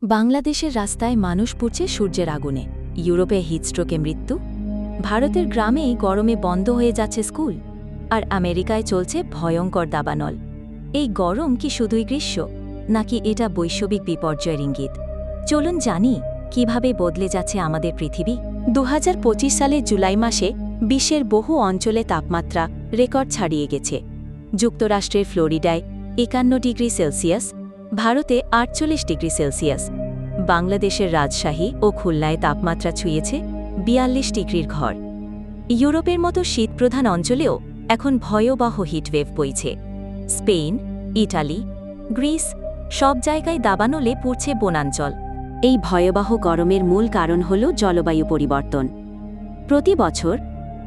বাংলাদেশের রাস্তায় মানুষ পুড়ছে সূর্যের আগুনে, ইউরোপে হিটস্ট্রোকে মৃত্যু, ভারতের গ্রামেই গরমে বন্ধ হয়ে যাচ্ছে স্কুল, আর আমেরিকায় চলছে ভয়ঙ্কর দাবানল। এই গরম কি শুধুই গ্রীষ্ম, নাকি এটা বৈশ্বিক বিপর্যয়ের ইঙ্গিত? চলুন জানি কিভাবে বদলে যাচ্ছে আমাদের পৃথিবী। 2025 সালের জুলাই মাসে বিশ্বের বহু অঞ্চলে তাপমাত্রা রেকর্ড ছাড়িয়ে গেছে। যুক্তরাষ্ট্রের ফ্লোরিডায় 51 ডিগ্রি সেলসিয়াস, ভারতে 48 ডিগ্রি সেলসিয়াস, বাংলাদেশের রাজশাহী ও খুলনায় তাপমাত্রা ছুঁয়েছে 42 ডিগ্রির ঘর। ইউরোপের মতো শীতপ্রধান অঞ্চলেও এখন ভয়াবহ হিটওয়েভ বইছে। স্পেন, ইটালি, গ্রিস সব জায়গায় দাবানলে পুড়ছে বনাঞ্চল। এই ভয়াবহ গরমের মূল কারণ হল জলবায়ু পরিবর্তন। প্রতি বছর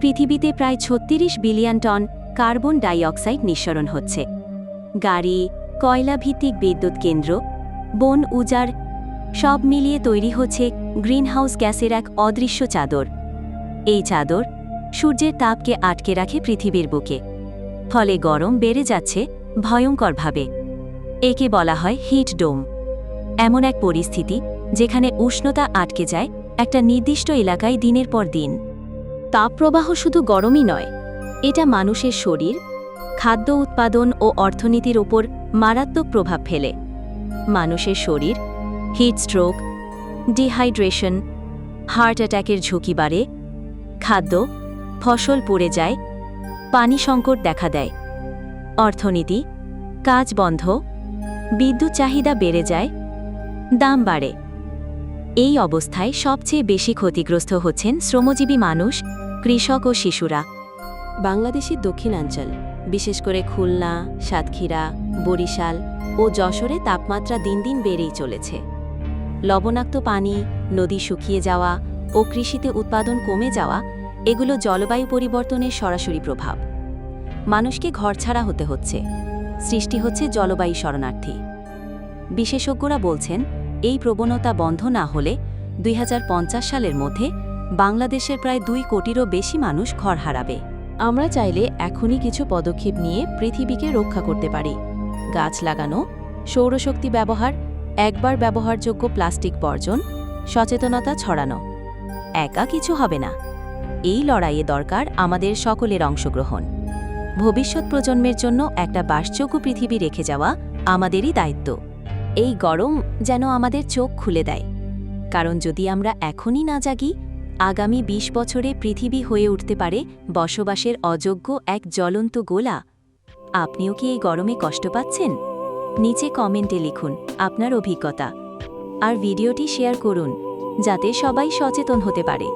পৃথিবীতে প্রায় 36 billion ton carbon die oxide নিঃসরণ হচ্ছে। গাড়ি, কয়লাভিত্তিক বিদ্যুৎ কেন্দ্র, বন উজাড় সব মিলিয়ে তৈরি হচ্ছে গ্রিনহাউস গ্যাসের এক অদৃশ্য চাদর। এই চাদর সূর্যের তাপকে আটকে রাখে পৃথিবীর বুকে, ফলে গরম বেড়ে যাচ্ছে ভয়ঙ্করভাবে। একে বলা হয় হিট ডোম। এমন এক পরিস্থিতি যেখানে উষ্ণতা আটকে যায় একটা নির্দিষ্ট এলাকায় দিনের পর দিন। তাপপ্রবাহ শুধু গরমই নয়, এটা মানুষের শরীর, খাদ্য উৎপাদন ও অর্থনীতির ওপর মারাত্মক প্রভাব ফেলে। মানুষের শরীর হিটস্ট্রোক, ডিহাইড্রেশন, হার্ট অ্যাটাকের ঝুঁকি বাড়ে, খাদ্য, ফসল পুড়ে যায়, পানি সংকট দেখা দেয়। অর্থনীতি, কাজ বন্ধ, বিদ্যুৎ চাহিদা বেড়ে যায়, দাম বাড়ে। এই অবস্থায় সবচেয়ে বেশি ক্ষতিগ্রস্ত হচ্ছেন শ্রমজীবী মানুষ, কৃষক ও শিশুরা। বাংলাদেশের দক্ষিণাঞ্চল, বিশেষ করে খুলনা, সাতক্ষীরা, বরিশাল ও যশোরে তাপমাত্রা দিন দিন বেড়েই চলেছে। লবণাক্ত পানি, নদী শুকিয়ে যাওয়া ও কৃষিতে উৎপাদন কমে যাওয়া এগুলো জলবায়ু পরিবর্তনের সরাসরি প্রভাব। মানুষকে ঘরছাড়া হতে হচ্ছে, সৃষ্টি হচ্ছে জলবায়ু শরণার্থী। বিশেষজ্ঞরা বলছেন, এই প্রবণতা বন্ধ না হলে 2050 সালের মধ্যে বাংলাদেশের প্রায় 2 কোটিরও বেশি মানুষ ঘর হারাবে। আমরা চাইলে এখনই কিছু পদক্ষেপ নিয়ে পৃথিবীকে রক্ষা করতে পারি। গাছ লাগানো, সৌরশক্তি ব্যবহার, একবার ব্যবহারযোগ্য প্লাস্টিক বর্জন, সচেতনতা ছড়ানো। একা কিছু হবে না, এই লড়াইয়ে দরকার আমাদের সকলের অংশগ্রহণ। ভবিষ্যৎ প্রজন্মের জন্য একটা বাসযোগ্য পৃথিবী রেখে যাওয়া আমাদেরই দায়িত্ব। এই গরম যেন আমাদের চোখ খুলে দেয়, কারণ যদি আমরা এখনই না জাগি, আগামী 20 বছরে পৃথিবী হয়ে উঠতে পারে বসবাসের অযোগ্য এক জ্বলন্ত গোলা। আপনিও কি এই গরমে কষ্ট পাচ্ছেন? নিচে কমেন্টে লিখুন আপনার অভিজ্ঞতা, আর ভিডিওটি শেয়ার করুন যাতে সবাই সচেতন হতে পারে।